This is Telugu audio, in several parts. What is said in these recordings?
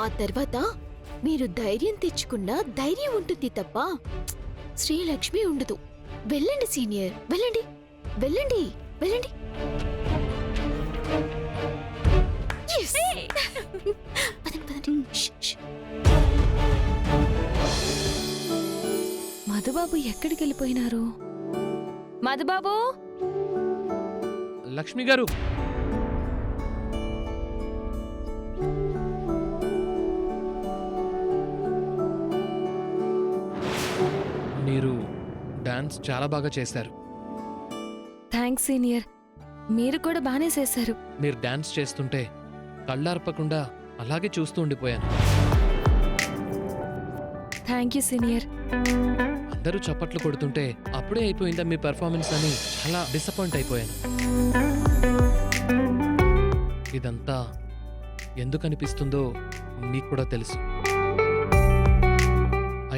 ఆ తర్వాత మీరు ధైర్యం తెచ్చుకున్నా ధైర్యం ఉంటుంది తప్ప శ్రీలక్ష్మి ఉండదు. వెళ్ళండి సీనియర్, వెళ్ళండి వెళ్ళండి వెళ్ళండి. Yes. పదండి, పదండి. మధుబాబు ఎక్కడికి వెళ్ళిపోయినారు? మధుబాబు! లక్ష్మి గారు, మీరు డాన్స్ చాలా బాగా చేశారు. థ్యాంక్స్ సీనియర్, మీరు కూడా బానే చేశారు. మీరు డాన్స్ చేస్తుంటే కళ్ళార్పకుండా అలాగే చూస్తూ ఉండిపోయాను. Thank you senior. అందరూ చప్పట్లు కొడుతుంటే అప్పుడే అయిపోయిందా మీ పెర్ఫార్మెన్స్ అని చాలా డిసప్పాయింట్ అయిపోయాను. ఇదంతా ఎందుకు అనిపిస్తుందో మీకు కూడా తెలుసు.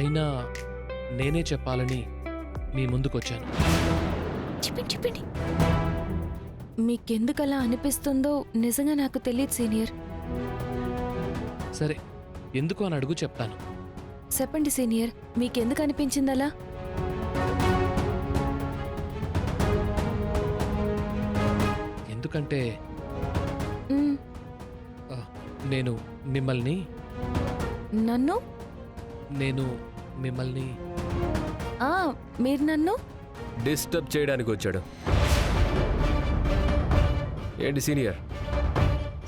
అయినా నేనే చెప్పాలని మీ ముందుకొచ్చాను. చెప్పండి, చెప్పండి. మీకెందుకలా అనిపిస్తుందో నిజంగా నాకు తెలియదు సీనియర్. సరే, ఎందుకు అని అడుగు, చెప్తాను. చెప్పండి సీనియర్, మీకెందుకు అనిపించిందలా? ఎందుకంటే మ్, నేను మిమ్మల్ని నన్ను నేను మిమ్మల్ని ఆ మీరు నన్ను డిస్టర్బ్ చేయడానికి వచ్చాడు. ఏంటి సీనియర్,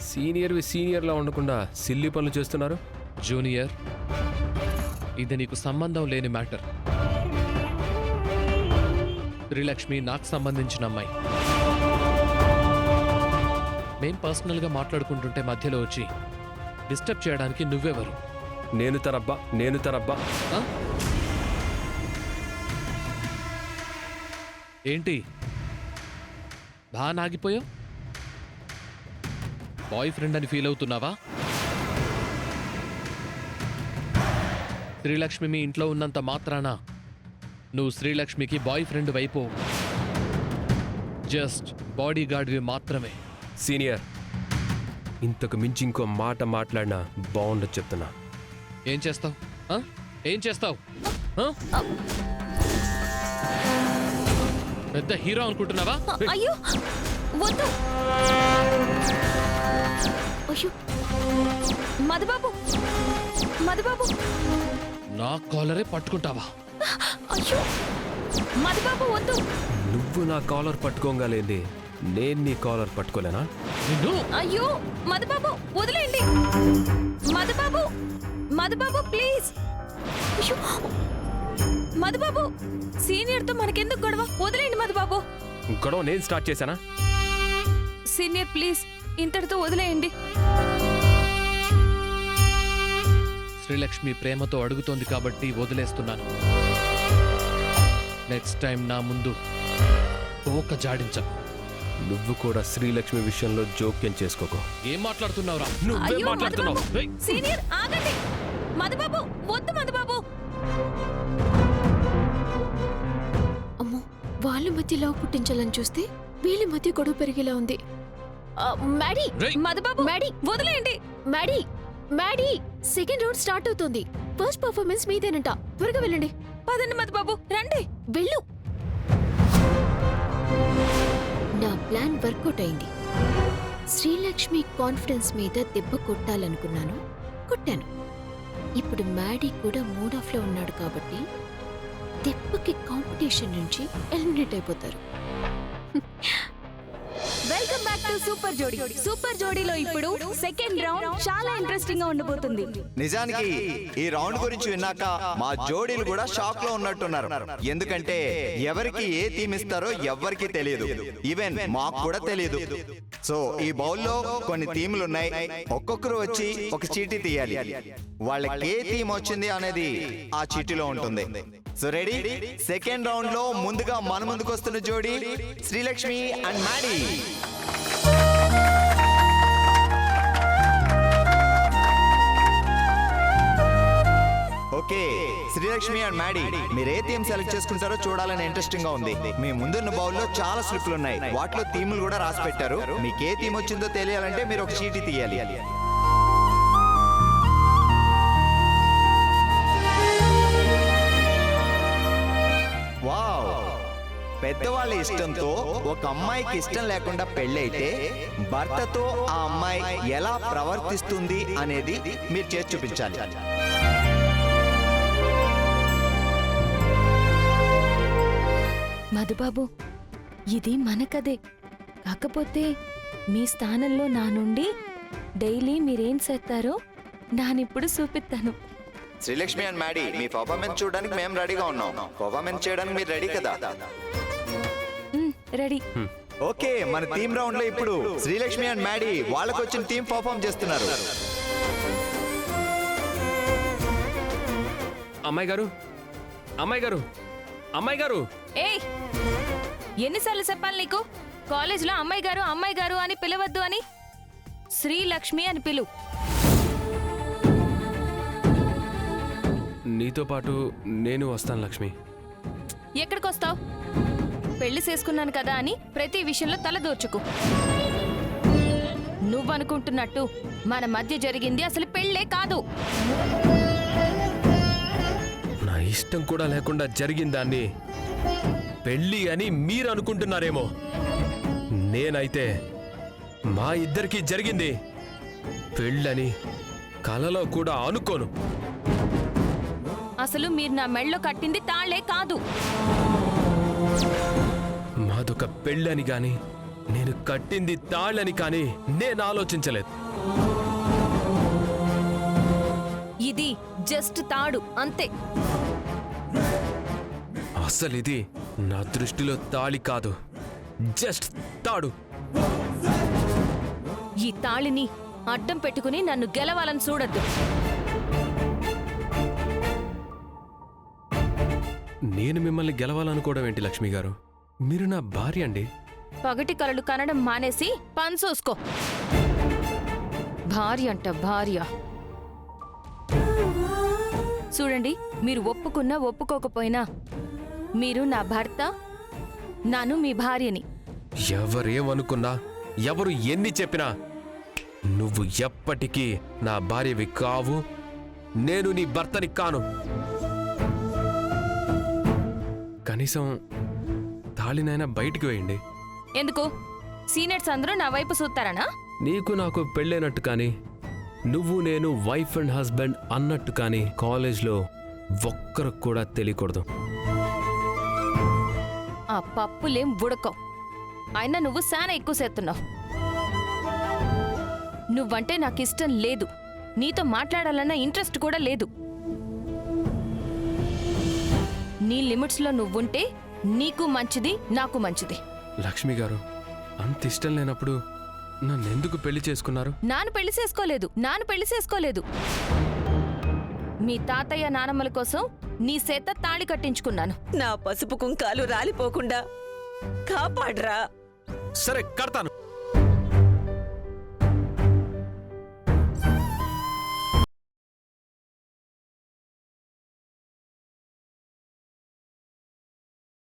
సీనియర్వి సీనియర్లా ఉండకుండా సిల్లి పనులు చేస్తున్నారు? జూనియర్, ఇది నీకు సంబంధం లేని మ్యాటర్. శ్రీలక్ష్మి నాకు సంబంధించిన అమ్మాయి. మేం పర్సనల్గా మాట్లాడుకుంటుంటే మధ్యలో వచ్చి డిస్టర్బ్ చేయడానికి నువ్వెవరు? నేను తనబ్బా. ఆ? ఏంటి బా నాగిపోయావు? బాయ్ ఫ్రెండ్ అని ఫీల్ అవుతున్నావా? శ్రీలక్ష్మి మీ ఇంట్లో ఉన్నంత మాత్రాన నువ్వు శ్రీలక్ష్మికి బాయ్ ఫ్రెండ్ వైపు జస్ట్ బాడీ గార్డ్వి మాత్రమే. సీనియర్, ఇంతకు మించి ఇంకో మాట మాట్లాడినా బాగుండదు చెప్తున్నా. ఏం చేస్తావు? ఏం చేస్తావు? పెద్ద హీరో అనుకుంటున్నావా? అయ్యో వద్దు. అయ్యో మధుబాబు, మధుబాబు! నా కాలరే పట్టుకుంటావా? అయ్యో మధుబాబు వద్దు. నువ్వు నా కాలర్ పట్టుకోగలేంది, నేను నీ కాలర్ పట్టుకోలేనా? నిన్ను అయ్యో మధుబాబు వదిలేయండి. మధుబాబు, మధుబాబు ప్లీజ్. అయ్యో మధుబాబు, సీనియర్తో మనకెందుకు గొడవ? వదిలేయండి మధుబాబు. గొడవ నేను స్టార్ట్ చేశానా? సీనియర్ ప్లీజ్, ఇంతటితో వదిలేయండి. శ్రీలక్ష్మి ప్రేమతో అడుగుతోంది కాబట్టి వదిలేస్తున్నాను. నెక్స్ట్ టైం నా ముందు తోక జాడించకు. నువ్వు కూడా శ్రీలక్ష్మి విషయంలో జోక్యం చేసుకోకు. ఏం మాట్లాడుతున్నావురా? నువ్వే అయ్యో, మాట్లాడుతున్నావు. మధుబాబు! ఏయ్! సీనియర్ ఆగండి. మధుబాబు వద్దు మధుబాబు. అమ్మో, వాళ్ళ మధ్య లవ్ పుట్టించాలని చూస్తే వీళ్ళ మధ్య గొడవ పెరిగేలా ఉంది. మ్యాడీ, రేయ్! మధుబాబు మ్యాడీ, వదిలేయండి. Maddy, Maddy, second round start అవుతుంది. ఫస్ట్ పర్ఫార్మెన్స్ మీదేనంట. త్వరగా వెళ్ళండి. పదండి మధుబాబు, రండి. వెళ్ళు. నా ప్లాన్ వర్కౌట్ అయింది. శ్రీలక్ష్మి కాన్ఫిడెన్స్ మీద దెబ్బ కొట్టాలనుకున్నాను, కొట్టాను. ఇప్పుడు మ్యాడీ కూడా మూడ్ ఆఫ్ లో ఉన్నాడు కాబట్టి దెబ్బకి కాంపిటీషన్ నుంచి ఎలిమినేట్ అయిపోతారు. వెల్కమ్ బ్యాక్ టు సూపర్ జోడీ. సూపర్ జోడీలో ఇప్పుడు సెకండ్ రౌండ్ చాలా ఇంట్రెస్టింగ్ గా ఉండబోతుంది. నిజానికి ఈ రౌండ్ గురించి విన్నాక మా జోడీలు కూడా షాక్ లో ఉన్నట్టున్నారు. ఎందుకంటే ఎవరికి ఏ థీమ్ ఇస్తారో ఎవ్వరికి తెలియదు, ఈవెన్ మాకు కూడా తెలియదు. సో ఈ బౌల్లో కొన్ని థీములు ఉన్నాయి. ఒక్కొక్కరు వచ్చి ఒక చీటీ తీయాలి. వాళ్ళకి ఏ థీమ్ వచ్చింది అనేది ఆ చీటీలో ఉంటుంది. So ready? సెకండ్ రౌండ్ లో ముందుగా మన ముందుకు వస్తున్న జోడీ Srilakshmi and Maddy. Okay, Srilakshmi and Maddy, మీరు ఏ థీమ్ సెలెక్ట్ చేసుకుంటారో చూడాలని ఇంట్రెస్టింగ్ గా ఉంది. మీ ముందున్న బౌల్లో చాలా స్లిప్లు ఉన్నాయి, వాటిలో థీములు కూడా రాసి పెట్టారు. మీకు ఏ థీమ్ వచ్చిందో తెలియాలంటే మీరు ఒక చీటీ తీయాలి. ఇష్టంతో ఒక అమ్మాయికి ఇష్టం లేకుండా పెళ్ళైతే భర్తతో ఆ అమ్మాయి ఎలా ప్రవర్తిస్తుంది అనేది మీరు చేసి చూపించాలి. మధుబాబు, ఇది మన కదే. కాకపోతే మీ స్థానంలో నా నుండి డైలీ మీరేం చేస్తారో నానిప్పుడు చూపిస్తాను. Srilakshmi and Maddy, me performance చూడడానికి మేము రెడీగా ఉన్నాం. పర్ఫార్మెన్స్ చేయడానికి మీరు రెడీ కదా? రెడీ. ఓకే, మన టీమ్ రౌండ్ లో ఇప్పుడు శ్రీలక్ష్మి అండ్ మ్యాడీ వాళ్ళకి వచ్చిన టీం పర్ఫార్మ్ చేస్తున్నారు. అమ్మాయి గారు, అమ్మాయి గారు, అమ్మాయి గారు. ఏయ్, ఎన్నిసార్లు చెప్పాలి నీకు? కాలేజ్లో అమ్మాయి గారు అని పిలవద్దు అని. శ్రీలక్ష్మి అని పిలు. నీతో పాటు నేను వస్తాను లక్ష్మి. ఎక్కడికొస్తావు? పెళ్లి చేసుకున్నాను కదా అని ప్రతి విషయంలో తలదూర్చుకు. నువ్వనుకుంటున్నట్టు మన మధ్య జరిగింది అసలు పెళ్ళే కాదు. నా ఇష్టం కూడా లేకుండా జరిగిన దాన్ని పెళ్ళి అని మీరు అనుకుంటున్నారేమో. నేనైతే మా ఇద్దరికి జరిగింది పెళ్ళని కలలో కూడా అనుకోను. అసలు మీరు నా మెళ్ళో కట్టింది తాళ్లే కాదు. మాదొక పెళ్ళని గాని నేను కట్టింది తాళ్ళని కానీ నేను ఆలోచించలేదు. ఇది జస్ట్ తాడు అంతే. అసలు ఇది నా దృష్టిలో తాళి కాదు, జస్ట్ తాడు. ఈ తాళిని అడ్డం పెట్టుకుని నన్ను గెలవాలని చూడద్దు. నేను మిమ్మల్ని గెలవాలనుకోవడం ఏంటి లక్ష్మి గారు? మీరు నా భార్య అండి. పగటి కలలు కనడం మానేసి పని చూసుకో. భార్య అంట భార్య. చూడండి, మీరు ఒప్పుకున్నా ఒప్పుకోకపోయినా మీరు నా భర్త, నాను మీ భార్యని. ఎవరేమనుకున్నా, ఎవరు ఎన్ని చెప్పినా నువ్వు ఎప్పటికీ నా భార్యవి కావు, నేను నీ భర్తని కాను. కనీసం తాళినైనా బయటికి వేయండి. ఎందుకు? సీనియర్స్ అందరూ నా వైపు చూస్తారనా? నీకు నాకు పెళ్ళైనట్టు కానీ, నువ్వు నేను వైఫ్ అండ్ హస్బెండ్ అన్నట్టు కానీ కాలేజ్లో ఒక్కరికి కూడా తెలియకూడదు. ఆ పప్పులేం ఉడకవు. అయినా నువ్వు శానా ఎక్కువ చేస్తున్నావు. నువ్వంటే నాకు ఇష్టం లేదు. నీతో మాట్లాడాలన్న ఇంట్రెస్ట్ కూడా లేదు. నీ లిమిట్స్లో నువ్వుంటే నీకు మంచిది, నాకు మంచిది. లక్ష్మి గారు, అంత ఇష్టం లేనప్పుడు నన్నెందుకు పెళ్లి చేసుకున్నారు? నాను పెళ్లి చేసుకోలేదు. మీ తాతయ్య నానమ్మల కోసం నీ చేత తాళి కట్టించుకున్నాను. నా పసుపు కుంకాలు రాలిపోకుండా కాపాడ్రా. సరే, కడతాను.